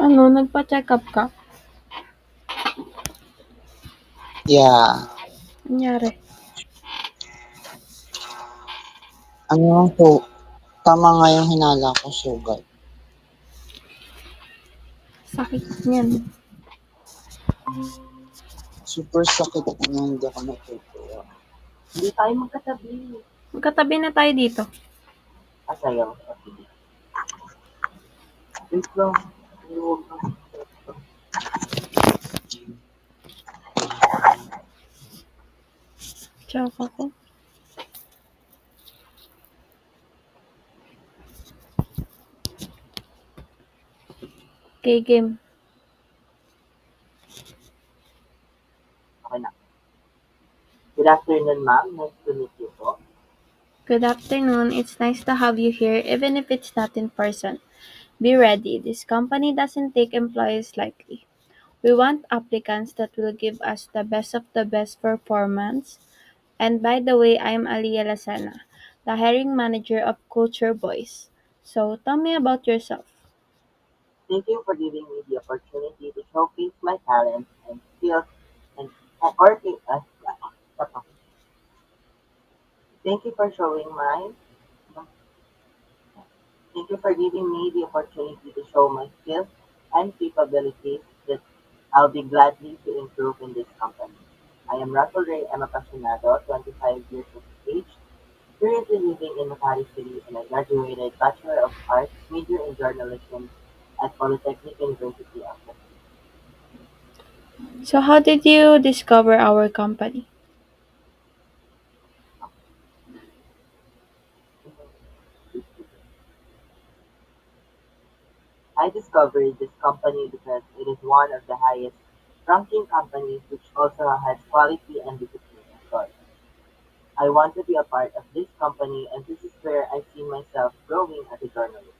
Ano, nagpa-check-up ka? Yeah, Anyari? ano lang po, tama nga yung hinala ko, sugat. Sakit niyan. Super sakit nung hindi ako natutuwa. Hindi tayo magkatabi. Magkatabi na tayo dito. Kasayaw. Wait lang. Huwag lang. Choke ako. Okay, game. Okay na. Good afternoon, ma'am. Nice to meet you po. Good afternoon. It's nice to have you here, even if it's not in person. Be ready. This company doesn't take employees lightly. We want applicants that will give us the best of the best performance. And by the way, I'm Aliyah Lasana, the hiring manager of Culture Boys. So tell me about yourself. Thank you for giving me the opportunity to showcase my talents and skills and working as Thank you for showing my Thank you for giving me the opportunity to show my skills and capabilities that I'll be gladly to improve in this company. I am Russell Ray M. Apasionado, 25 years of age, currently living in Makati City, and I graduated Bachelor of Arts, major in journalism at Polytechnic University of So how did you discover our company? Manila. I discovered this company because it is one of the highest ranking companies which also has quality and discipline as well. I want to be a part of this company and this is where I see myself growing as a journalist.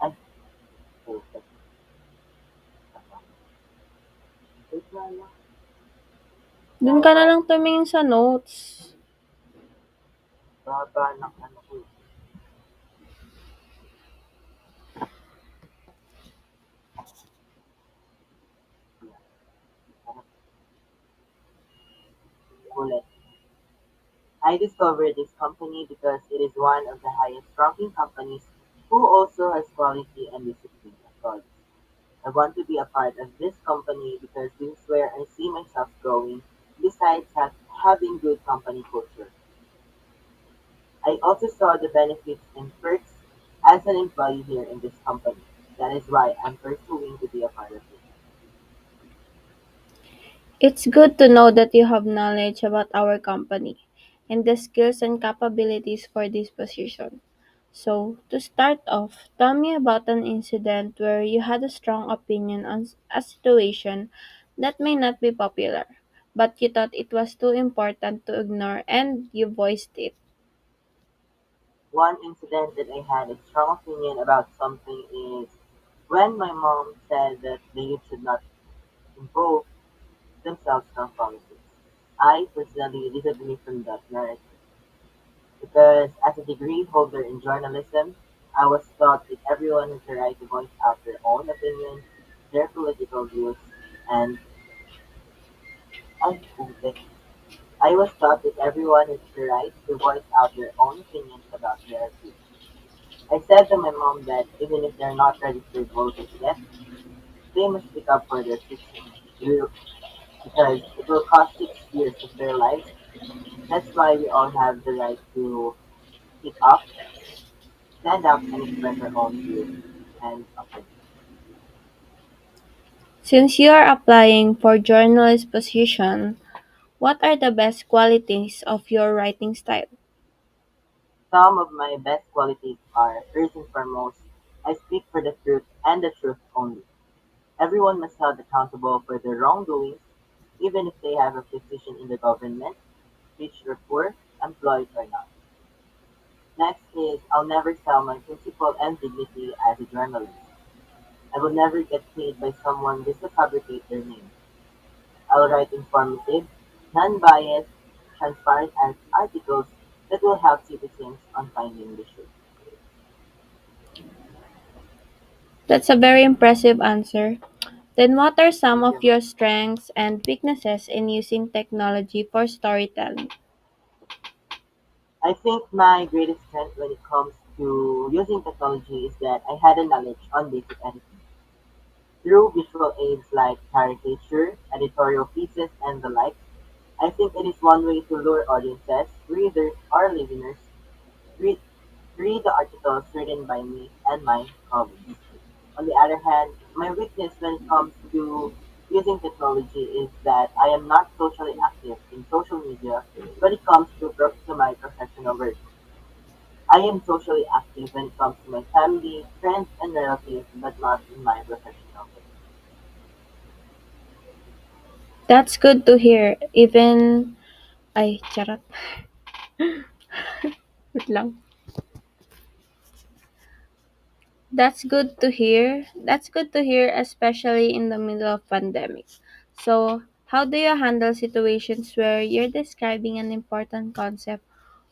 I hope that Dun ka na lang tumingin sa notes. baba ng ano ko ulit. I discovered this company because it is one of the highest ranking companies who also has quality and discipline as well. I want to be a part of this company because this is where I see myself growing besides having good company culture. I also saw the benefits and perks as an employee here in this company. That is why I'm pursuing to be a part of it. It's good to know that you have knowledge about our company and the skills and capabilities for this position. So, to start off, tell me about an incident where you had a strong opinion on a situation that may not be popular, but you thought it was too important to ignore and you voiced it. One incident that I had a strong opinion about something is when my mom said that the youth should not involve themselves in politics. I personally disagree from that narrative because as a degree holder in journalism, I was taught that everyone has the right to voice out their own opinions, their political views, and unfounded. I was taught that everyone has the right to voice out their own opinions about their views. I said to my mom that even if they're not registered voters yet, they must speak up for their future because it will cost 6 years of their lives. That's why we all have the right to speak up, stand up, and express our own views and opinions. Since you are applying for journalist position, what are the best qualities of your writing style? Some of my best qualities are, first and foremost, I speak for the truth and the truth only. Everyone must be held accountable for their wrongdoings, even if they have a position in the government, rich or poor, employed or not. Next is I'll never sell my principle and dignity as a journalist. I will never get paid by someone just to fabricate their name. I'll write informative, non-biased, transparent articles that will help citizens on finding the truth. That's a very impressive answer. Then, what are some Thank of you. your strengths and weaknesses in using technology for storytelling? I think my greatest strength when it comes to using technology is that I had a knowledge on basic editing. Through visual aids like caricature, editorial pieces, and the like, I think it is one way to lure audiences, readers, or listeners read, read the articles written by me and my colleagues. On the other hand, my weakness when it comes to using technology is that I am not socially active in social media when it comes to my professional work. I am socially active when it comes to my family, friends, and relatives, but not in my professional work. That's good to hear. Even, ay, charot. Wait lang. That's good to hear. That's good to hear, especially in the middle of pandemic. So, how do you handle situations where you're describing an important concept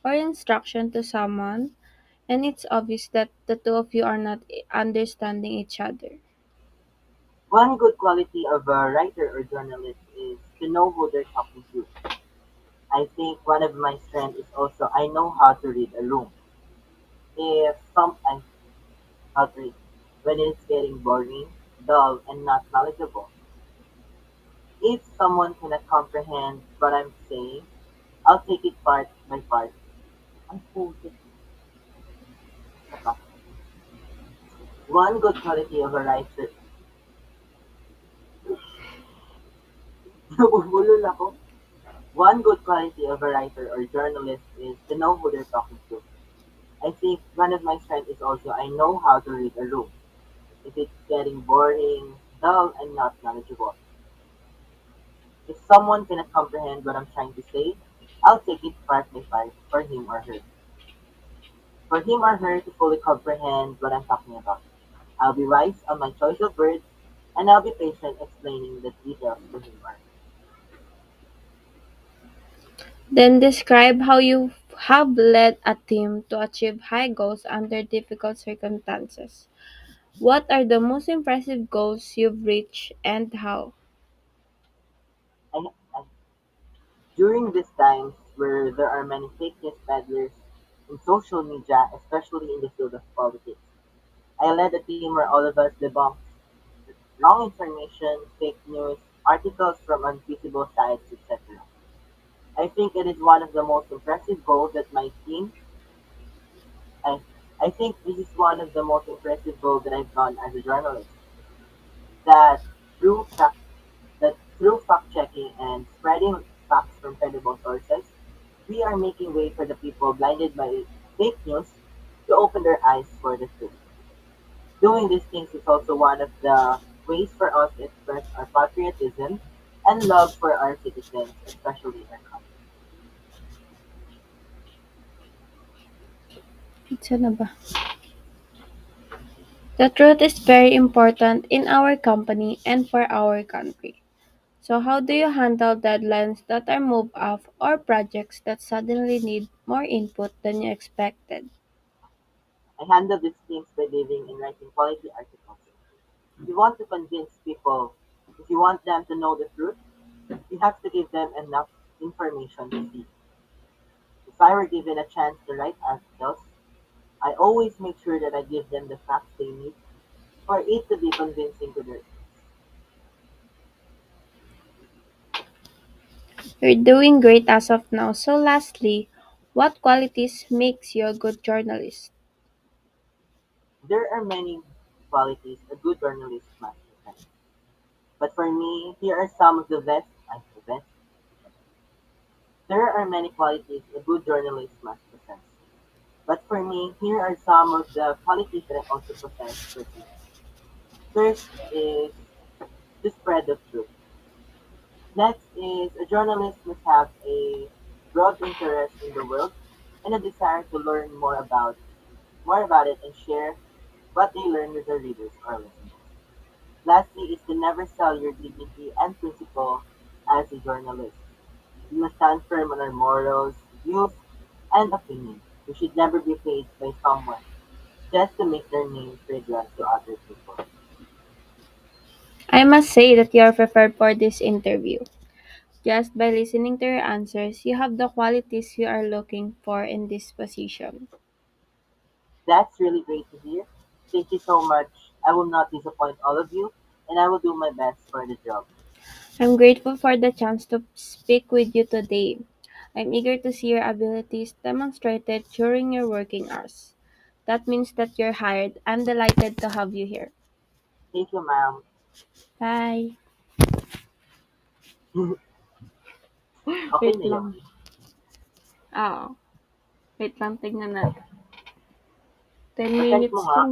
or instruction to someone and it's obvious that the two of you are not understanding each other? One good quality of a writer or journalist is to know who they're talking to. I think one of my strengths is also I know how to read a room. If some I how to read when it's getting boring, dull, and not knowledgeable. If someone cannot comprehend what I'm saying, I'll take it part by part. Ang putik, isa pa. One good quality of a writer. Nabubulol ako. One good quality of a writer or journalist is to know who they're talking to. I think one of my strengths is also I know how to read a room. If it's getting boring, dull, and not knowledgeable. If someone cannot comprehend what I'm trying to say, I'll take it part by part for him or her. For him or her to fully comprehend what I'm talking about. I'll be wise on my choice of words, and I'll be patient explaining the details to him or her. Then describe how you have led a team to achieve high goals under difficult circumstances. What are the most impressive goals you've reached and how? And during these times where there are many fake news peddlers in social media, especially in the field of politics, I led a team where all of us debunked wrong information, fake news, articles from unfeasible sites, etc. I think it is one of the most impressive goals that my team I, I think this is one of the most impressive goals that I've done as a journalist. That through fact that through fact checking and spreading facts from credible sources, we are making way for the people blinded by fake news to open their eyes for the truth. Doing these things is also one of the ways for us to express our patriotism and love for our citizens, especially our country. Isa na ba? The truth is very important in our company and for our country. So, how do you handle deadlines that are moved up or projects that suddenly need more input than you expected? I handle these things by living and writing quality articles. If you want to convince people, if you want them to know the truth, you have to give them enough information to see. If I were given a chance to write articles, I always make sure that I give them the facts they need for it to be convincing to their. You're doing great as of now. So, lastly, what qualities makes you a good journalist? There are many qualities a good journalist must possess. But for me, here are some of the best I possess. There are many qualities a good journalist must possess. But for me, here are some of the qualities that I also possess personally. First is the spread of truth. Next is a journalist must have a broad interest in the world and a desire to learn more about it and share what they learn with their readers or listeners. Lastly is to never sell your dignity and principle as a journalist. We must stand firm on our morals, views, and opinions. We should never be paid by someone just to make their name fragrant to other people. I must say that you are prepared for this interview. Just by listening to your answers, you have the qualities you are looking for in this position. That's really great to hear. Thank you so much. I will not disappoint all of you, and I will do my best for the job. I'm grateful for the chance to speak with you today. I'm eager to see your abilities demonstrated during your working hours. That means that you're hired. I'm delighted to have you here. Thank you, ma'am. Bye. Okay Wait na yun. lang. Oo. Wait lang, tignan natin. 10 Pa-check mo minutes nga. lang.